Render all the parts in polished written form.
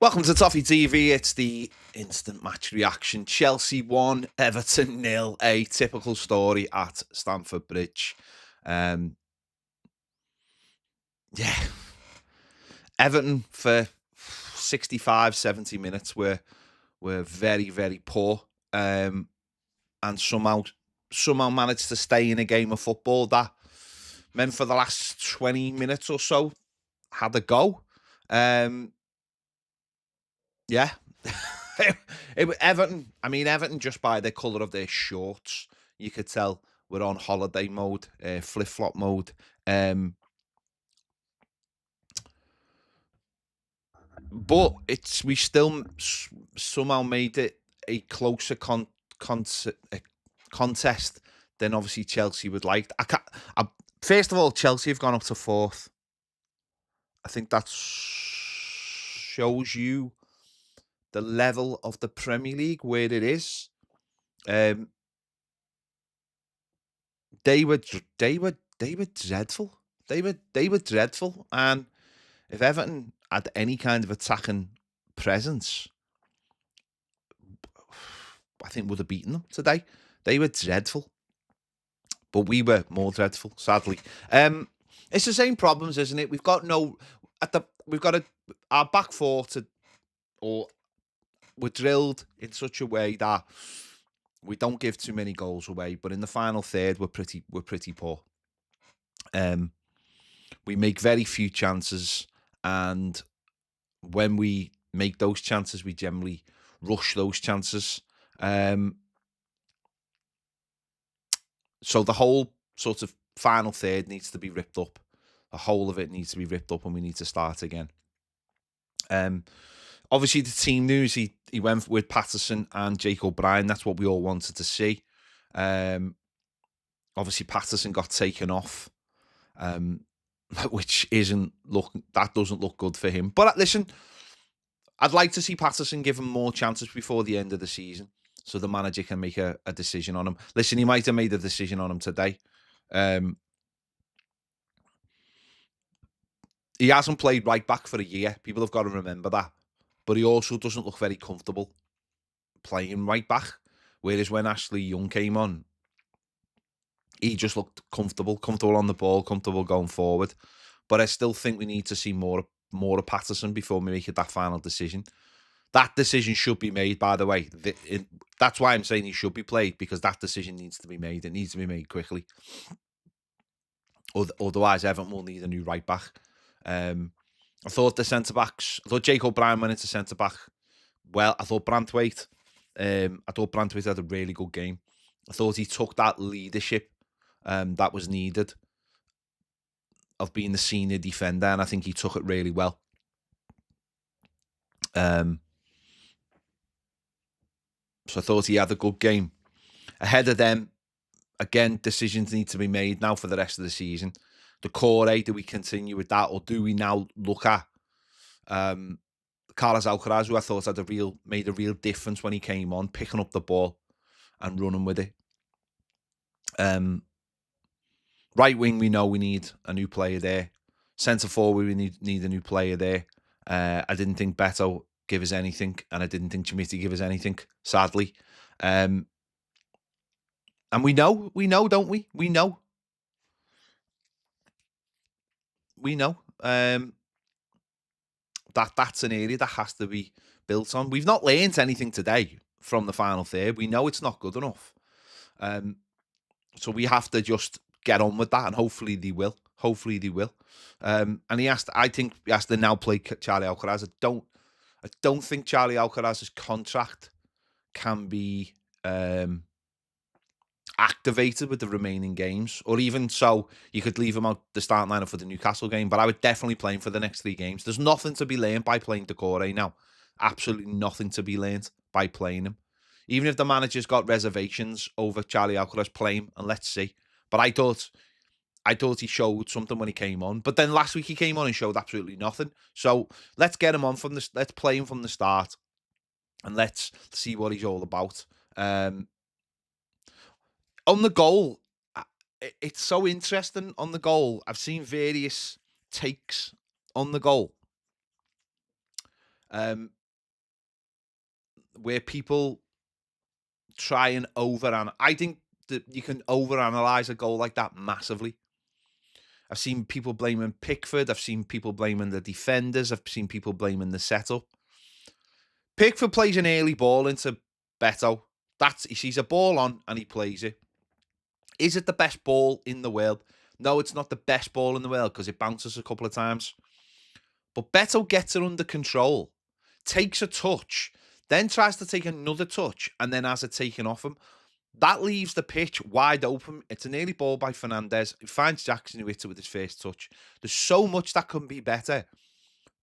Welcome to Toffee TV. It's the instant match reaction. Chelsea 1, Everton 0. A typical story at Stamford Bridge. Um, yeah, Everton for 65, 70 minutes were very, very poor, and somehow managed to stay in a game of football that meant for the last 20 minutes or so had a go. Yeah. Everton, I mean, Everton, just by the colour of their shorts, you could tell we're on holiday mode, flip-flop mode. But we still somehow made it a closer contest than obviously Chelsea would like. First of all, Chelsea have gone up to fourth. I think that shows you the level of the Premier League where it is. They were dreadful. They were dreadful. And if Everton had any kind of attacking presence, I think would have beaten them today. They were dreadful, but we were more dreadful. Sadly, it's the same problems, isn't it? We've got our back four we're drilled in such a way that we don't give too many goals away, but in the final third, we're pretty poor. We make very few chances, and when we make those chances, we generally rush those chances. So the whole sort of final third needs to be ripped up. The whole of it needs to be ripped up, and we need to start again. Obviously, the team news, he went with Patterson and Jake O'Brien. That's what we all wanted to see. Obviously, Patterson got taken off, which doesn't look good for him. But listen, I'd like to see Patterson given more chances before the end of the season, so the manager can make a decision on him. Listen, he might have made a decision on him today. He hasn't played right back for a year. People have got to remember that. But he also doesn't look very comfortable playing right back. Whereas when Ashley Young came on, he just looked comfortable on the ball, comfortable going forward. But I still think we need to see more of Patterson before we make that final decision. That decision should be made, by the way. That's why I'm saying he should be played, because that decision needs to be made. It needs to be made quickly. Otherwise, Everton will need a new right back. I thought the centre-backs, I thought Jake O'Brien went into centre-back. Well, I thought Branthwaite had a really good game. I thought he took that leadership that was needed of being the senior defender, and I think he took it really well. So I thought he had a good game. Ahead of them, again, decisions need to be made now for the rest of the season. The core, do we continue with that, or do we now look at Carlos Alcaraz, who I thought made a real difference when he came on, picking up the ball and running with it. Right wing, we know we need a new player there. Centre forward, we need a new player there. I didn't think Beto give us anything, and I didn't think Chimiti give us anything, sadly. And we know, don't we? We know. That's an area that has to be built on. We've not learned anything today from the final third. We know it's not good enough. So we have to just get on with that, and hopefully they will. And I think he has to now play Charlie Alcaraz. I don't think Charlie Alcaraz's contract can be activated with the remaining games, or even so, you could leave him out the starting lineup for the Newcastle game. But I would definitely play him for the next 3 games. There's nothing to be learned by playing Decore now. Absolutely nothing to be learned by playing him. Even if the manager's got reservations over Charlie Alcaraz, playing, and let's see. But I thought he showed something when he came on. But then last week he came on and showed absolutely nothing. So let's get him on let's play him from the start, and let's see what he's all about. On the goal, it's so interesting on the goal. I've seen various takes on the goal. um, where people try and I think that you can overanalyze a goal like that massively. I've seen people blaming Pickford. I've seen people blaming the defenders. I've seen people blaming the setup. Pickford plays an early ball into Beto. He sees a ball on and he plays it. Is it the best ball in the world? No, it's not the best ball in the world because it bounces a couple of times. But Beto gets it under control, takes a touch, then tries to take another touch, and then has it taken off him. That leaves the pitch wide open. It's an early ball by Fernandez. He finds Jackson, who hits it with his first touch. There's so much that can be better.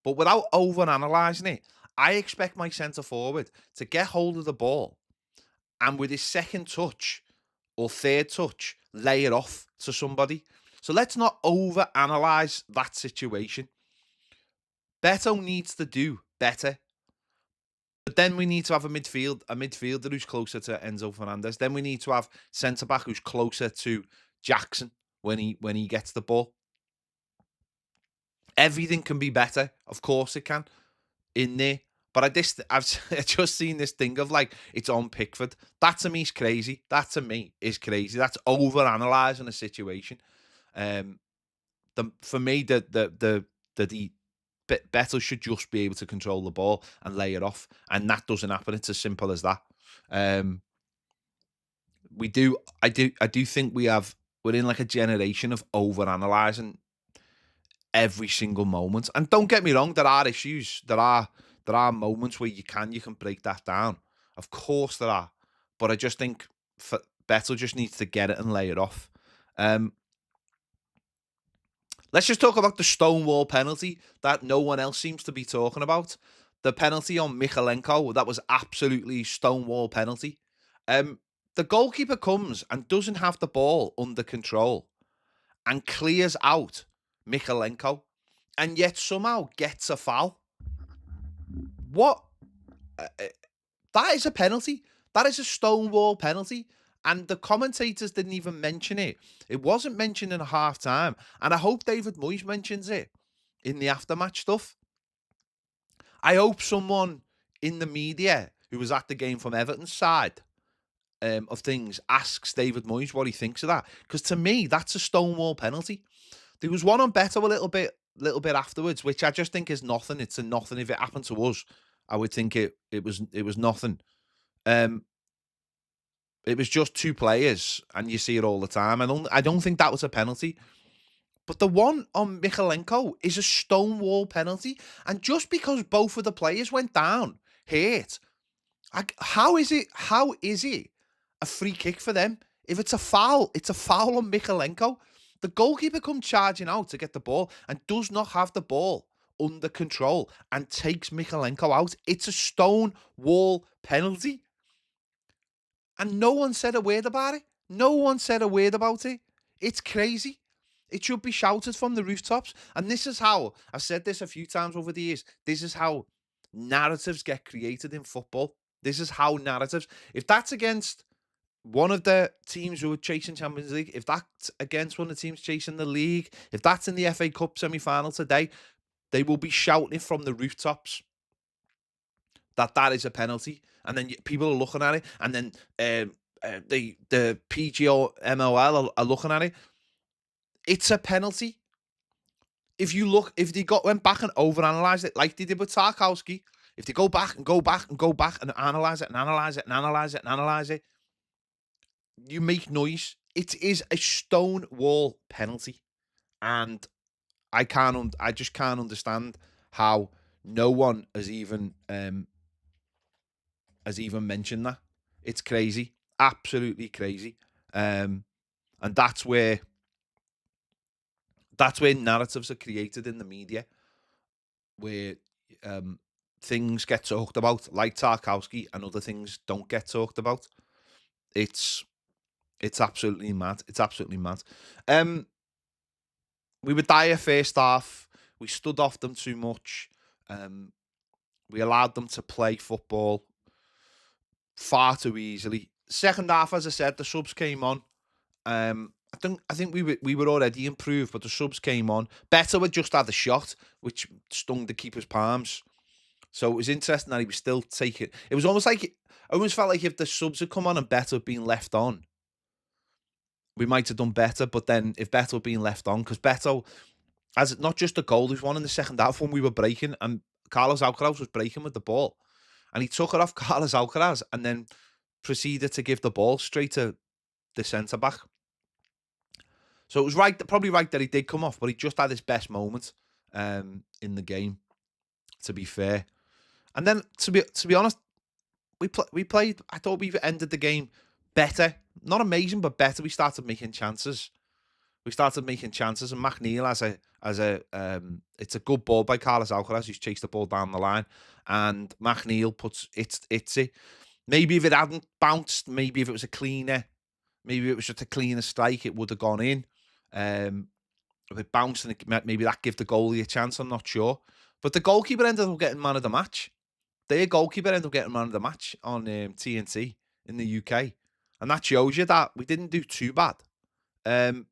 But without over-analysing it, I expect my centre-forward to get hold of the ball and with his second touch or third touch, lay it off to somebody. So let's not over-analyse that situation. Beto needs to do better. But then we need to have a midfielder who's closer to Enzo Fernandez. Then we need to have centre-back who's closer to Jackson when he gets the ball. Everything can be better. Of course it can. In there. But I've just seen this thing of like, it's on Pickford. That to me is crazy. That to me is crazy. That's over-analysing a situation. For me, the Beto should just be able to control the ball and lay it off. And that doesn't happen. It's as simple as that. I do think we're in like a generation of over-analysing every single moment. And don't get me wrong, there are issues. There are moments where you can break that down. Of course there are. But I just think Beto just needs to get it and lay it off. Let's just talk about the Stonewall penalty that no one else seems to be talking about. The penalty on Michalenko, that was absolutely Stonewall penalty. The goalkeeper comes and doesn't have the ball under control and clears out Michalenko and yet somehow gets a foul. What? That is a penalty. That is a Stonewall penalty. And the commentators didn't even mention it. It wasn't mentioned in a half time. And I hope David Moyes mentions it in the aftermatch stuff. I hope someone in the media who was at the game from Everton's side of things asks David Moyes what he thinks of that. Because to me, that's a Stonewall penalty. There was one on Beto a little bit afterwards, which I just think is nothing. It's a nothing. If it happened to us, I would think it was nothing. It was just two players, and you see it all the time. I don't think that was a penalty. But the one on Michalenko is a Stonewall penalty. And just because both of the players went down, hurt, how is it a free kick for them? If it's a foul on Michalenko. The goalkeeper comes charging out to get the ball and does not have the ball under control and takes Michalenko out. It's a Stonewall penalty. And no one said a word about it. No one said a word about it. It's crazy. It should be shouted from the rooftops. And this is how, I've said this a few times over the years, this is how narratives get created in football. This is how narratives, if that's against one of the teams who are chasing Champions League, if that's against one of the teams chasing the league, if that's in the FA Cup semi-final today, they will be shouting from the rooftops that is a penalty. And then people are looking at it, and then the PGMOL are looking at it. It's a penalty. If they went back and overanalyzed it like they did with Tarkowski, if they go back and analyze it and analyze it and analyze it and analyze it, you make noise. It is a Stonewall penalty, and I just can't understand how no one has even mentioned that. It's crazy, absolutely crazy, and that's where narratives are created in the media, where things get talked about, like Tarkowski, and other things don't get talked about. It's absolutely mad. It's absolutely mad. We were dire first half. We stood off them too much. We allowed them to play football far too easily. Second half, as I said, the subs came on. I think we were already improved, but the subs came on. Beto had just had a shot, which stung the keeper's palms. So it was interesting that he was still taking. It was almost like I almost felt like if the subs had come on and Beto had been left on, we might have done better. But then if Beto had been left on, because Beto, as not just a goal, there's one in the second half when we were breaking, and Carlos Alcaraz was breaking with the ball, and he took it off Carlos Alcaraz and then proceeded to give the ball straight to the centre back. So it was probably right that he did come off, but he just had his best moment in the game, to be fair. And then to be honest, we played. I thought we ended the game better, not amazing, but better. We started making chances. And McNeil it's a good ball by Carlos Alcaraz, who's chased the ball down the line, and McNeil puts it's it. Maybe if it hadn't bounced, maybe if it was a cleaner, maybe it was just a cleaner strike, it would have gone in. If it bounced and maybe that gave the goalie a chance, I'm not sure. But the goalkeeper ended up getting man of the match. Their goalkeeper ended up getting man of the match on TNT in the UK. And that shows you that we didn't do too bad when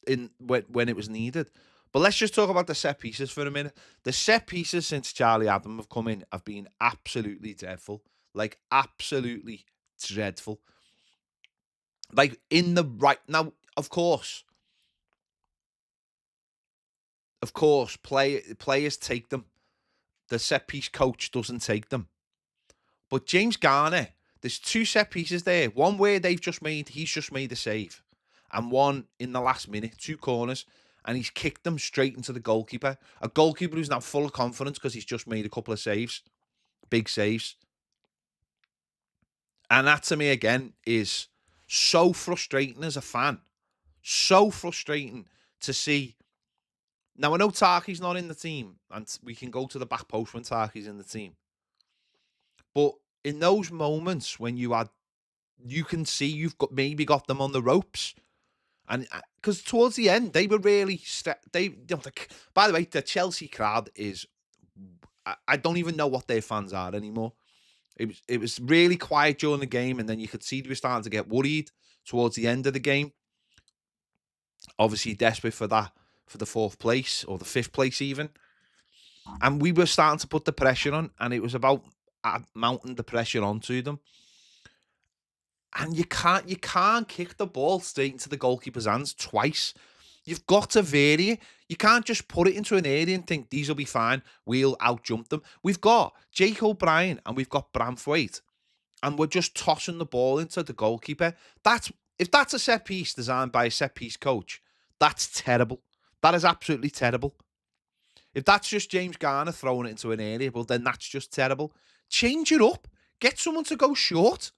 it was needed. But let's just talk about the set pieces for a minute. The set pieces since Charlie Adam have come in have been absolutely dreadful. Like, absolutely dreadful. Like, in the right... Now, of course, players take them. The set piece coach doesn't take them. But James Garner, there's two set pieces there. One where he's just made a save. And one in the last minute, 2 corners. And he's kicked them straight into the goalkeeper. A goalkeeper who's now full of confidence because he's just made a couple of saves. Big saves. And that to me, again, is so frustrating as a fan. So frustrating to see. Now, I know Tarky's not in the team. And we can go to the back post when Tarky's in the team. But in those moments when you can see you've got them on the ropes. And because towards the end, they were really... by the way, the Chelsea crowd is... I don't even know what their fans are anymore. It was really quiet during the game, and then you could see they were starting to get worried towards the end of the game. Obviously desperate for the 4th place, or the 5th place even. And we were starting to put the pressure on, and it was about mounting the pressure onto them. And you can't kick the ball straight into the goalkeeper's hands twice. You've got to vary it. You can't just put it into an area and think these will be fine. We'll out-jump them. We've got Jake O'Brien and we've got Bramthwaite, and we're just tossing the ball into the goalkeeper. If that's a set piece designed by a set piece coach, that's terrible. That is absolutely terrible. If that's just James Garner throwing it into an area, well, then that's just terrible. Change it up. Get someone to go short.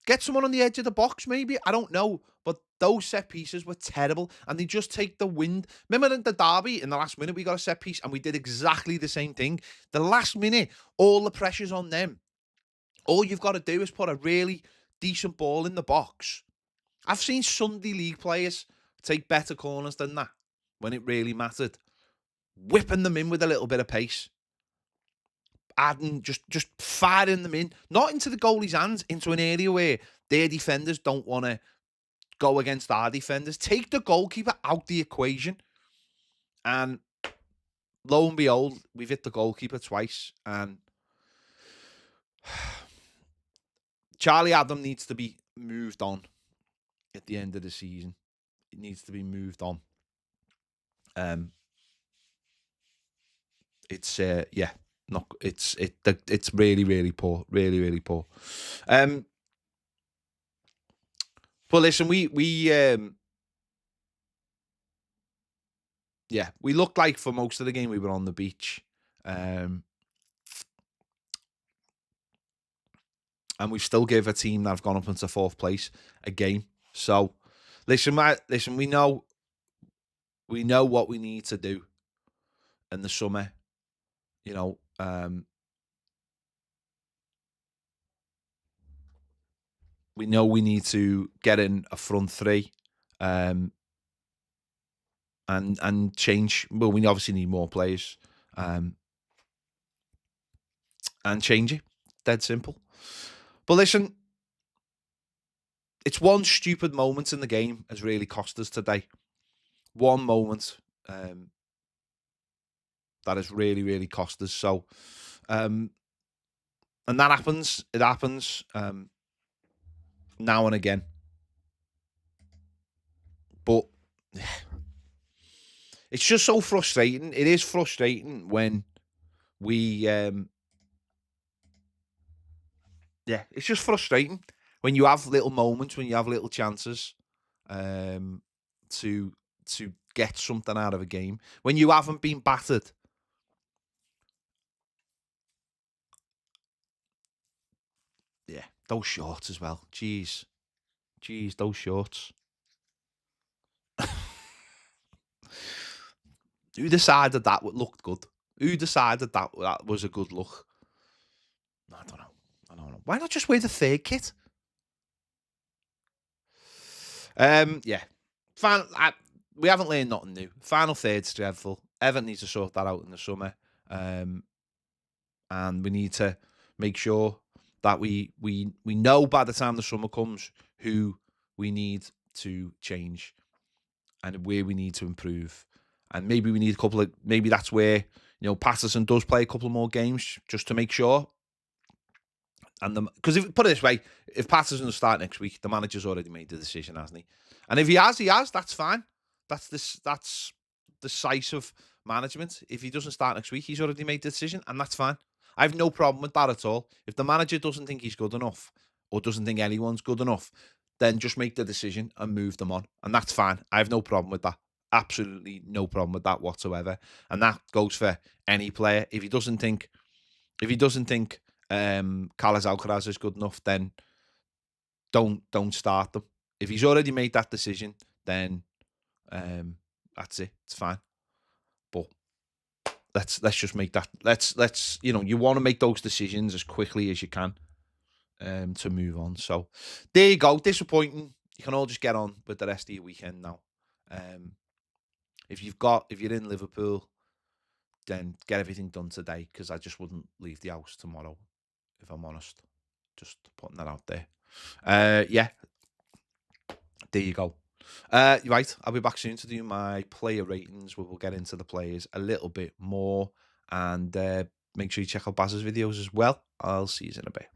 Get someone on the edge of the box, maybe. I don't know. But those set pieces were terrible. And they just take the wind. Remember in the derby, in the last minute, we got a set piece and we did exactly the same thing. The last minute, all the pressure's on them. All you've got to do is put a really decent ball in the box. I've seen Sunday League players take better corners than that when it really mattered. Whipping them in with a little bit of pace. Adding, just firing them in, not into the goalie's hands, into an area where their defenders don't want to go against our defenders. Take the goalkeeper out the equation. And lo and behold, we've hit the goalkeeper twice. And Charlie Adam needs to be moved on at the end of the season. It needs to be moved on. It's it's really, really poor. Really, really poor. But listen, we looked like for most of the game we were on the beach. And we still give a team that have gone up into 4th place a game. So listen, we know what we need to do in the summer. You know, we know we need to get in a front 3, and change. Well, we obviously need more players, and change it. Dead simple. But listen, it's one stupid moment in the game has really cost us today. One moment that has really, really cost us. So And that happens. It happens now and again. But it's just so frustrating. It is frustrating when we, it's just frustrating when you have little moments, when you have little chances to get something out of a game. When you haven't been battered. Yeah, those shorts as well. Jeez, those shorts. Who decided that looked good? Who decided that was a good look? I don't know. Why not just wear the third kit? Yeah. Final. We haven't learned nothing new. Final third's dreadful. Everton needs to sort that out in the summer, and we need to make sure that we know by the time the summer comes who we need to change and where we need to improve. And maybe we need a couple of. Maybe that's where Patterson does play a couple more games just to make sure. And because if put it this way, if Patterson will start next week, the manager's already made the decision, hasn't he? And if he has, That's fine. That's decisive management. If he doesn't start next week, he's already made the decision, and that's fine. I have no problem with that at all. If the manager doesn't think he's good enough, or doesn't think anyone's good enough, then just make the decision and move them on, and that's fine. I have no problem with that. Absolutely no problem with that whatsoever. And that goes for any player. If he doesn't think Carlos Alcaraz is good enough, then don't start them. If he's already made that decision, then that's it. It's fine. But let's just make that. Let's you want to make those decisions as quickly as you can to move on. So there you go. Disappointing. You can all just get on with the rest of your weekend now. If you're in Liverpool, then get everything done today, because I just wouldn't leave the house tomorrow, if I'm honest. Just putting that out there. Yeah, there you go. Right, I'll be back soon to do my player ratings, where we'll get into the players a little bit more, and make sure you check out Baz's videos as well. I'll see you in a bit.